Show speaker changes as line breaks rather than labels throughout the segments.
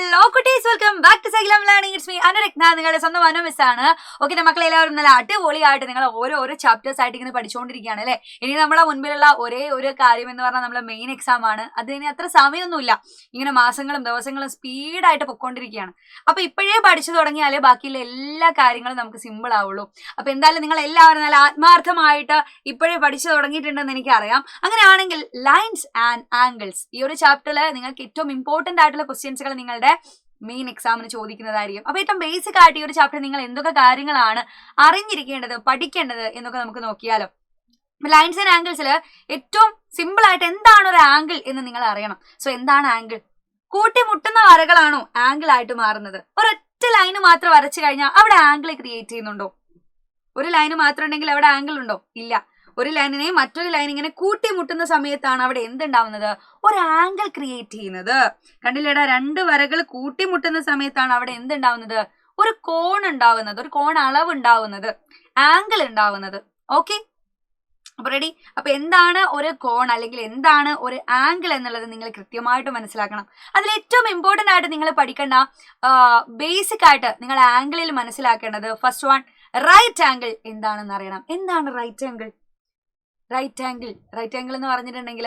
Hello കുട്ടീസ്, welcome back to Xylem learning. It's me Anuratna, നിങ്ങളുടെ സ്വന്തം അനു മിസ് ആണ്. ഓക്കെ മക്കളെ, എല്ലാവരും നല്ല അടിപൊളിയായിട്ട് നിങ്ങൾ ഓരോ ചാപ്റ്റേഴ്സ് ആയിട്ട് ഇങ്ങനെ പഠിച്ചുകൊണ്ടിരിക്കുകയാണ് അല്ലേ. ഇനി നമ്മളെ മുൻപിലുള്ള ഒരേ ഒരു കാര്യം എന്ന് പറഞ്ഞാൽ നമ്മളെ മെയിൻ എക്സാം ആണ്. അതിന് അത്ര സമയമൊന്നുമില്ല, ഇങ്ങനെ മാസങ്ങളും ദിവസങ്ങളും സ്പീഡായിട്ട് പൊയ്ക്കൊണ്ടിരിക്കുകയാണ്. അപ്പൊ ഇപ്പോഴേ പഠിച്ചു തുടങ്ങിയാലേ ബാക്കിയുള്ള എല്ലാ കാര്യങ്ങളും നമുക്ക് സിമ്പിൾ ആവുള്ളൂ. അപ്പൊ എന്തായാലും നിങ്ങൾ എല്ലാവരും നല്ല ആത്മാർത്ഥമായിട്ട് ഇപ്പോഴേ പഠിച്ചു തുടങ്ങിയിട്ടുണ്ടെന്ന് എനിക്കറിയാം. അങ്ങനെയാണെങ്കിൽ ലൈൻസ് ആൻഡ് ആംഗിൾസ് ഈ ഒരു ചാപ്റ്ററിൽ നിങ്ങൾക്ക് ഏറ്റവും ഇമ്പോർട്ടന്റ് ആയിട്ടുള്ള ക്വസ്റ്റ്യൻസുകൾ നിങ്ങളുടെ മെയിൻ എക്സാമിന് ചോദിക്കുന്നതായിരിക്കും. അപ്പൊ ഏറ്റവും ബേസിക് ആയിട്ട് ഈ ഒരു ചാപ്റ്റർ നിങ്ങൾ എന്തൊക്കെ കാര്യങ്ങളാണ് അറിഞ്ഞിരിക്കേണ്ടത്, പഠിക്കേണ്ടത് എന്നൊക്കെ നമുക്ക് നോക്കിയാലോ. ലൈൻസ് ആൻഡ് ആംഗിൾസിൽ ഏറ്റവും സിമ്പിൾ ആയിട്ട് എന്താണ് ഒരു ആംഗിൾ എന്ന് നിങ്ങൾ അറിയണം. സോ എന്താണ് ആംഗിൾ? കൂട്ടിമുട്ടുന്ന വരകളാണോ ആംഗിൾ ആയിട്ട് മാറുന്നത്? ഒരൊറ്റ ലൈന് മാത്രം വരച്ചു കഴിഞ്ഞാൽ അവിടെ ആംഗിൾ ക്രിയേറ്റ് ചെയ്യുന്നുണ്ടോ? ഒരു ലൈന് മാത്രം ഉണ്ടെങ്കിൽ അവിടെ ആംഗിൾ ഉണ്ടോ? ഇല്ല. ഒരു ലൈനിനെ മറ്റൊരു ലൈൻ ഇങ്ങനെ കൂട്ടിമുട്ടുന്ന സമയത്താണ് അവിടെ എന്തുണ്ടാവുന്നത്? ഒരു ആംഗിൾ ക്രിയേറ്റ് ചെയ്യുന്നത്. കണ്ടില്ലേടാ, രണ്ട് വരകൾ കൂട്ടിമുട്ടുന്ന സമയത്താണ് അവിടെ എന്തുണ്ടാവുന്നത്? ഒരു കോൺ ഉണ്ടാവുന്നത്, ഒരു കോൺ അളവ് ഉണ്ടാവുന്നത്, ആംഗിൾ ഉണ്ടാവുന്നത്. ഓക്കെ, അപ്പൊ റെഡി? അപ്പൊ എന്താണ് ഒരു കോൺ അല്ലെങ്കിൽ എന്താണ് ഒരു ആംഗിൾ എന്നുള്ളത് നിങ്ങൾ കൃത്യമായിട്ട് മനസ്സിലാക്കണം. അതിൽ ഏറ്റവും ഇമ്പോർട്ടന്റ് ആയിട്ട് നിങ്ങൾ പഠിക്കേണ്ട ബേസിക് ആയിട്ട് നിങ്ങൾ ആംഗിളിൽ മനസ്സിലാക്കേണ്ടത് ഫസ്റ്റ് വൺ, റൈറ്റ് ആംഗിൾ എന്താണെന്ന് അറിയണം. എന്താണ് റൈറ്റ് ആംഗിൾ? റൈറ്റ് ആംഗിൾ എന്ന് പറഞ്ഞിട്ടുണ്ടെങ്കിൽ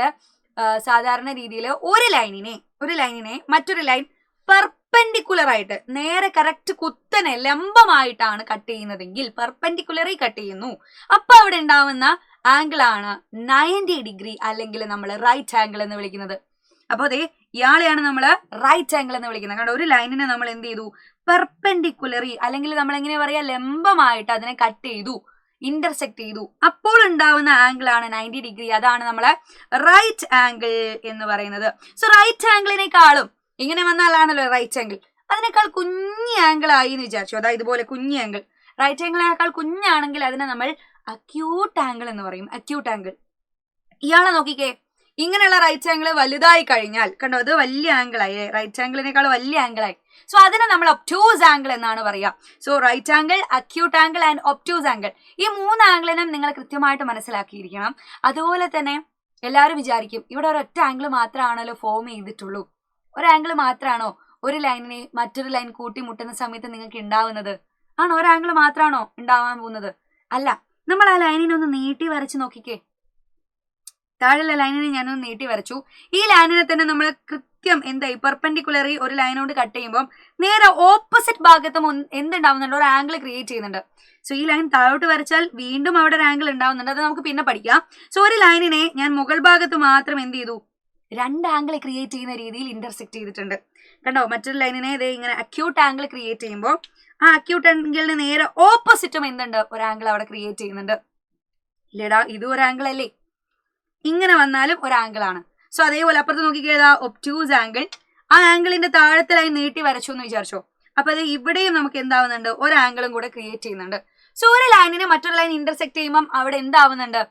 സാധാരണ രീതിയിൽ ഒരു ലൈനിനെ മറ്റൊരു ലൈൻ പെർപെൻഡിക്കുലർ ആയിട്ട് നേരെ കറക്റ്റ് കുത്തനെ ലംബമായിട്ടാണ് കട്ട് ചെയ്യുന്നതെങ്കിൽ പെർപെൻഡിക്കുലറി കട്ട് ചെയ്യുന്നു. അപ്പൊ അവിടെ ഉണ്ടാവുന്ന ആംഗിൾ ആണ് 90 ഡിഗ്രി അല്ലെങ്കിൽ നമ്മൾ റൈറ്റ് ആംഗിൾ എന്ന് വിളിക്കുന്നത്. അപ്പൊ അതെ, ഇയാളെയാണ് നമ്മൾ റൈറ്റ് ആംഗിൾ എന്ന് വിളിക്കുന്നത്. കാരണം ഒരു ലൈനിനെ നമ്മൾ എന്ത് ചെയ്തു? പെർപെൻഡിക്കുലറി അല്ലെങ്കിൽ നമ്മൾ എങ്ങനെയാ പറയാ, ലംബമായിട്ട് അതിനെ കട്ട് ചെയ്തു, ഇന്റർസെക്ട് ചെയ്തു. അപ്പോൾ ഉണ്ടാവുന്ന ആംഗിൾ ആണ് 90 ഡിഗ്രി. അതാണ് നമ്മളെ റൈറ്റ് ആംഗിൾ എന്ന് പറയുന്നത്. സോ റൈറ്റ് ആംഗിളിനേക്കാളും ഇങ്ങനെ വന്നാലാണല്ലോ റൈറ്റ് ആംഗിൾ, അതിനേക്കാൾ കുഞ്ഞി ആംഗിൾ ആയി എന്ന് വിചാരിച്ചു. അതായത് ഇതുപോലെ കുഞ്ഞി ആംഗിൾ, റൈറ്റ് ആംഗിളിനേക്കാൾ കുഞ്ഞാണെങ്കിൽ അതിനെ നമ്മൾ അക്യൂട്ട് ആംഗിൾ എന്ന് പറയും. Acute angle. ഇയാളെ നോക്കിക്കേ, ഇങ്ങനെയുള്ള റൈറ്റ് ആംഗിൾ വലുതായി കഴിഞ്ഞാൽ കണ്ടോ, അത് വലിയ ആംഗിൾ ആയി, റൈറ്റ് ആംഗിളിനേക്കാൾ വലിയ ആംഗിൾ ആയി. സോ അതിനെ നമ്മൾ ഒബ്റ്റ്യൂസ് ആംഗിൾ എന്നാണ് പറയുക. So right angle, acute angle and obtuse angle, ഈ മൂന്ന് ആംഗിളിനും നിങ്ങൾ കൃത്യമായിട്ട് മനസ്സിലാക്കിയിരിക്കണം. അതുപോലെ തന്നെ എല്ലാവരും വിചാരിക്കും ഇവിടെ ഒരൊറ്റ ആംഗിൾ മാത്രമാണല്ലോ ഫോം ചെയ്തിട്ടുള്ളൂ, ഒരു ആംഗിൾ മാത്രമാണോ ഒരു ലൈനിനെ മറ്റൊരു ലൈൻ കൂട്ടിമുട്ടുന്ന സമയത്ത് നിങ്ങൾക്ക് ഉണ്ടാവുന്നത്? ആണോ? ഒരു ആംഗിൾ മാത്രമാണോ ഉണ്ടാവാൻ പോകുന്നത്? അല്ല. നമ്മൾ ആ ലൈനിനെ ഒന്ന് നീട്ടി വരച്ച് നോക്കിക്കേ. താഴെയുള്ള ലൈനിനെ ഞാനൊന്ന് നീട്ടി വരച്ചു. ഈ ലൈനിനെ തന്നെ നമ്മൾ കൃത്യം എന്തായി പെർപെൻഡിക്കുലറി ഒരു ലൈനോട് കട്ട് ചെയ്യുമ്പോൾ നേരെ ഓപ്പോസിറ്റ് ഭാഗത്തും എന്തുണ്ടാവുന്നുണ്ട്? ഒരു ആംഗിൾ ക്രിയേറ്റ് ചെയ്യുന്നുണ്ട്. സോ ഈ ലൈൻ താഴോട്ട് വരച്ചാൽ വീണ്ടും അവിടെ ഒരു ആംഗിൾ ഉണ്ടാവുന്നുണ്ട്. അത് നമുക്ക് പിന്നെ പഠിക്കാം. സോ ഒരു ലൈനിനെ ഞാൻ മുകൾ ഭാഗത്ത് മാത്രം എന്ത് ചെയ്തു? രണ്ട് ആംഗിൾ ക്രിയേറ്റ് ചെയ്യുന്ന രീതിയിൽ ഇന്റർസെക്ട് ചെയ്തിട്ടുണ്ട്. കണ്ടോ, മറ്റൊരു ലൈനിനെ ഇതേ ഇങ്ങനെ അക്യൂട്ട് ആംഗിൾ ക്രിയേറ്റ് ചെയ്യുമ്പോൾ ആ അക്യൂട്ട് ആംഗിളിന് നേരെ ഓപ്പോസിറ്റും എന്തുണ്ട്? ഒരു ആംഗിൾ അവിടെ ക്രിയേറ്റ് ചെയ്യുന്നുണ്ട്. ഇല്ലേടാ, ഇതും ഒരു ആംഗിൾ അല്ലേ? ഇങ്ങനെ വന്നാലും ഒരു ആംഗിൾ ആണ്. സോ അതേപോലെ അപ്പുറത്ത് നോക്കിക്കേതാ ഒബ്റ്റ്യൂസ് ആംഗിൾ. ആ ആംഗിളിന്റെ താഴത്തിലായി നീട്ടി വരച്ചു എന്ന് വിചാരിച്ചോ. അപ്പൊ അത് ഇവിടെയും നമുക്ക് എന്താവുന്നുണ്ട്? ഒരു ആംഗിളും കൂടെ ക്രിയേറ്റ് ചെയ്യുന്നുണ്ട്. സോ ഒരു ലൈനിനെ മറ്റൊരു ലൈൻ ഇന്റർസെക്ട് ചെയ്യുമ്പോൾ അവിടെ എന്താവുന്നുണ്ട്?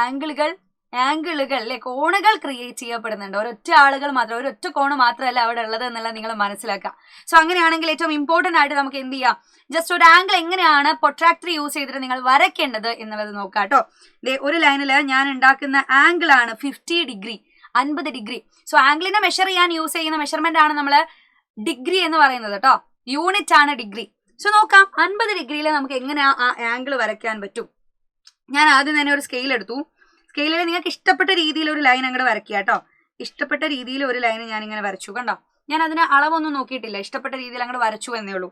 ആംഗിളുകൾ അല്ലെ, കോണുകൾ ക്രിയേറ്റ് ചെയ്യപ്പെടുന്നുണ്ട്. ഒരൊറ്റ ആളുകൾ മാത്രം, ഒരൊറ്റ കോണ് മാത്രമല്ല അവിടെ ഉള്ളത് എന്നുള്ളത് നിങ്ങൾ മനസ്സിലാക്കുക. സോ അങ്ങനെയാണെങ്കിൽ ഏറ്റവും ഇമ്പോർട്ടന്റ് ആയിട്ട് നമുക്ക് എന്ത് ചെയ്യാം? ജസ്റ്റ് ഒരു ആംഗിൾ എങ്ങനെയാണ് പ്രൊട്രാക്ടർ യൂസ് ചെയ്തിട്ട് നിങ്ങൾ വരയ്ക്കേണ്ടത് എന്നുള്ളത് നോക്കാം കേട്ടോ. ഒരു ലൈനിൽ ഞാൻ ഉണ്ടാക്കുന്ന ആംഗിൾ ആണ് 50 ഡിഗ്രി, 50 ഡിഗ്രി. സോ ആംഗിളിനെ മെഷർ ചെയ്യാൻ യൂസ് ചെയ്യുന്ന മെഷർമെന്റ് ആണ് നമ്മൾ ഡിഗ്രി എന്ന് പറയുന്നത് കേട്ടോ. യൂണിറ്റ് ആണ് ഡിഗ്രി. സോ നോക്കാം, 50 ഡിഗ്രിയിൽ നമുക്ക് എങ്ങനെയാ ആ ആംഗിൾ വരയ്ക്കാൻ പറ്റും. ഞാൻ ആദ്യം തന്നെ ഒരു സ്കെയിൽ എടുത്തു. സ്കെയിലിൽ നിങ്ങൾക്ക് ഇഷ്ടപ്പെട്ട രീതിയിൽ ഒരു ലൈൻ അങ്ങോട്ട് വരയ്ക്കുക കേട്ടോ. ഇഷ്ടപ്പെട്ട രീതിയിൽ ഒരു ലൈൻ ഞാൻ ഇങ്ങനെ വരച്ചു. കണ്ടോ, ഞാൻ അതിന് അളവൊന്നും നോക്കിയിട്ടില്ല, ഇഷ്ടപ്പെട്ട രീതിയിൽ അങ്ങോട്ട് വരച്ചു എന്നേ ഉള്ളൂ.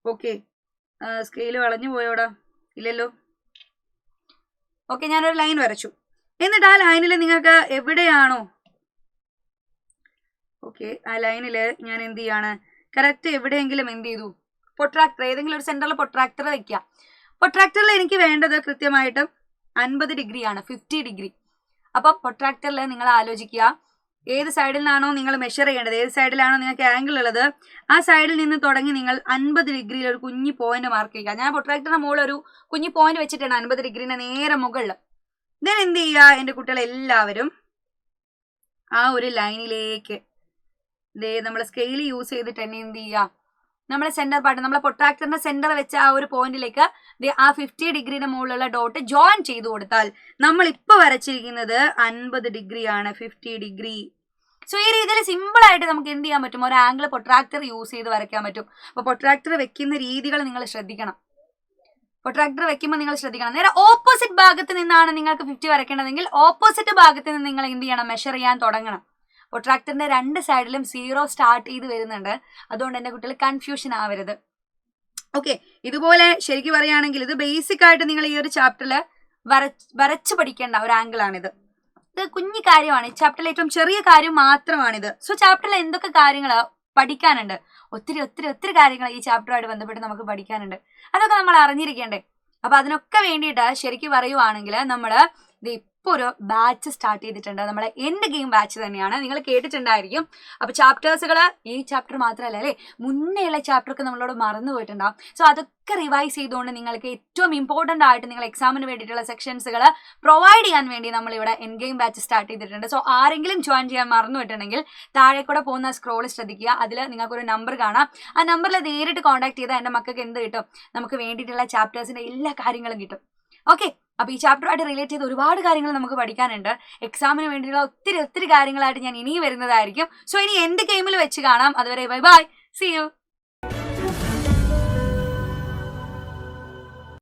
ഓക്കെ, സ്കെയിൽ വളഞ്ഞു പോയോടാ? ഇല്ലല്ലോ. ഓക്കെ, ഞാനൊരു ലൈൻ വരച്ചു. എന്നിട്ട് ആ ലൈനിൽ നിങ്ങൾക്ക് എവിടെയാണോ, ഓക്കെ, ആ ലൈനിൽ ഞാൻ എന്ത് ചെയ്യാണ്? കറക്റ്റ് എവിടെയെങ്കിലും എന്ത് ചെയ്തു? പ്രൊട്രാക്ടർ, ഏതെങ്കിലും ഒരു സെന്ററിൽ പ്രൊട്രാക്ടർ വെക്കുക. പ്രൊട്രാക്ടറിൽ എനിക്ക് വേണ്ടത് കൃത്യമായിട്ടും 50 ഡിഗ്രിയാണ്, 50 ഡിഗ്രി. അപ്പൊ പ്രൊട്രാക്ടറിൽ നിങ്ങൾ ആലോചിക്കുക, ഏത് സൈഡിൽ നിന്നാണോ നിങ്ങൾ മെഷർ ചെയ്യേണ്ടത്, ഏത് സൈഡിലാണോ നിങ്ങൾക്ക് ആംഗിൾ ഉള്ളത്, ആ സൈഡിൽ നിന്ന് തുടങ്ങി നിങ്ങൾ 50 ഡിഗ്രിയിൽ ഒരു കുഞ്ഞു പോയിന്റ് മാർക്ക് ചെയ്യുക. ഞാൻ പ്രൊട്രാക്ടറിന്റെ മുകളിൽ ഒരു കുഞ്ഞു പോയിന്റ് വെച്ചിട്ടാണ് 50 ഡിഗ്രിന്റെ നേരെ മുകളിൽ. ദെൻ എന്ത് ചെയ്യുക? എൻ്റെ കുട്ടികൾ എല്ലാവരും ആ ഒരു ലൈനിലേക്ക് നമ്മൾ സ്കെയിൽ യൂസ് ചെയ്തിട്ട് തന്നെ എന്ത് ചെയ്യുക? നമ്മളെ സെന്റർ പാർട്ട്, നമ്മളെ പ്രൊട്രാക്ടറിന്റെ സെന്റർ വെച്ച ആ ഒരു പോയിന്റിലേക്ക് ആ 50 ഡിഗ്രിയുടെ മുകളിലുള്ള ഡോട്ട് ജോയിൻ ചെയ്ത് കൊടുത്താൽ നമ്മൾ ഇപ്പൊ വരച്ചിരിക്കുന്നത് 50 ഡിഗ്രിയാണ്, 50 ഡിഗ്രി. സോ ഈ രീതിയിൽ സിമ്പിൾ ആയിട്ട് നമുക്ക് എന്ത് ചെയ്യാൻ പറ്റും, ഒരു ആംഗിൾ പ്രൊട്രാക്ടർ യൂസ് ചെയ്ത് വരയ്ക്കാൻ പറ്റും. അപ്പോൾ പ്രൊട്രാക്ടർ വെക്കുന്ന രീതികൾ നിങ്ങൾ ശ്രദ്ധിക്കണം. പ്രൊട്രാക്ടർ വെക്കുമ്പോൾ നിങ്ങൾ ശ്രദ്ധിക്കണം. നേരെ ഓപ്പോസിറ്റ് ഭാഗത്ത് നിന്നാണ് നിങ്ങൾക്ക് 50 വരയ്ക്കേണ്ടതെങ്കിൽ ഓപ്പോസിറ്റ് ഭാഗത്ത് നിന്ന് നിങ്ങൾ എന്ത് ചെയ്യണം, മെഷർ ചെയ്യാൻ തുടങ്ങണം. പ്രൊട്രാക്ടറിന്റെ 2 സൈഡിലും 0 സ്റ്റാർട്ട് ചെയ്ത് വരുന്നുണ്ട്. അതുകൊണ്ട് എൻ്റെ കുട്ടികൾ കൺഫ്യൂഷൻ ആവരുത്. ഓക്കെ, ഇതുപോലെ ശരിക്കും പറയുകയാണെങ്കിൽ ഇത് ബേസിക് ആയിട്ട് നിങ്ങൾ ഈ ഒരു ചാപ്റ്ററിൽ വരച്ചു പഠിക്കേണ്ട ഒരു ആംഗിൾ ആണിത്. ഇത് കുഞ്ഞു കാര്യമാണ്, ഈ ചാപ്റ്ററിൽ ഏറ്റവും ചെറിയ കാര്യം മാത്രമാണിത്. സോ ചാപ്റ്ററിൽ എന്തൊക്കെ കാര്യങ്ങൾ പഠിക്കാനുണ്ട്, ഒത്തിരി ഒത്തിരി ഒത്തിരി കാര്യങ്ങൾ ഈ ചാപ്റ്ററുമായിട്ട് ബന്ധപ്പെട്ട് നമുക്ക് പഠിക്കാനുണ്ട്. അതൊക്കെ നമ്മൾ അറിഞ്ഞിരിക്കേണ്ടേ. അപ്പൊ അതിനൊക്കെ വേണ്ടിയിട്ട് ശരിക്കും പറയുവാണെങ്കിൽ നമ്മൾ ഇത് ഇപ്പോൾ ഒരു ബാച്ച് സ്റ്റാർട്ട് ചെയ്തിട്ടുണ്ട്. നമ്മുടെ എൻഡ് ഗെയിം ബാച്ച് തന്നെയാണ്, നിങ്ങൾ കേട്ടിട്ടുണ്ടായിരിക്കും. അപ്പൊ ചാപ്റ്റേഴ്സുകൾ ഈ ചാപ്റ്റർ മാത്രമല്ല അല്ലേ, മുന്നേയുള്ള ചാപ്റ്ററൊക്കെ നമ്മളോട് മറന്നു പോയിട്ടുണ്ടാവും. സോ അതൊക്കെ റിവൈസ് ചെയ്തുകൊണ്ട് നിങ്ങൾക്ക് ഏറ്റവും ഇമ്പോർട്ടൻ്റ് ആയിട്ട് നിങ്ങൾ എക്സാമിന് വേണ്ടിയിട്ടുള്ള സെക്ഷൻസുകൾ പ്രൊവൈഡ് ചെയ്യാൻ വേണ്ടി നമ്മളിവിടെ എൻഡ് ഗെയിം ബാച്ച് സ്റ്റാർട്ട് ചെയ്തിട്ടുണ്ട്. സോ ആരെങ്കിലും ജോയിൻ ചെയ്യാൻ മറന്നു പോയിട്ടുണ്ടെങ്കിൽ താഴെ കൂടെ പോകുന്ന സ്ക്രോൾ ശ്രദ്ധിക്കുക. അതിൽ നിങ്ങൾക്കൊരു നമ്പർ കാണാം. ആ നമ്പറിൽ നേരിട്ട് കോൺടാക്ട് ചെയ്താൽ എൻ്റെ മക്കൾക്ക് എന്ത് കിട്ടും, നമുക്ക് വേണ്ടിയിട്ടുള്ള ചാപ്റ്റേഴ്സിൻ്റെ എല്ലാ കാര്യങ്ങളും കിട്ടും. ഓക്കെ, അപ്പൊ ഈ ചാപ്റ്ററുമായിട്ട് റിലേറ്റ് ചെയ്ത് ഒരുപാട് കാര്യങ്ങൾ നമുക്ക് പഠിക്കാനുണ്ട്. എക്സാമിന് വേണ്ടിയുള്ള ഒത്തിരി ഒത്തിരി കാര്യങ്ങളായിട്ട് ഞാൻ ഇനിയും വരുന്നതായിരിക്കും. സോ ഇനി എൻഡ് ഗെയിമിൽ വെച്ച് കാണാം. അതുവരെ ബൈ ബൈ, സീ യു.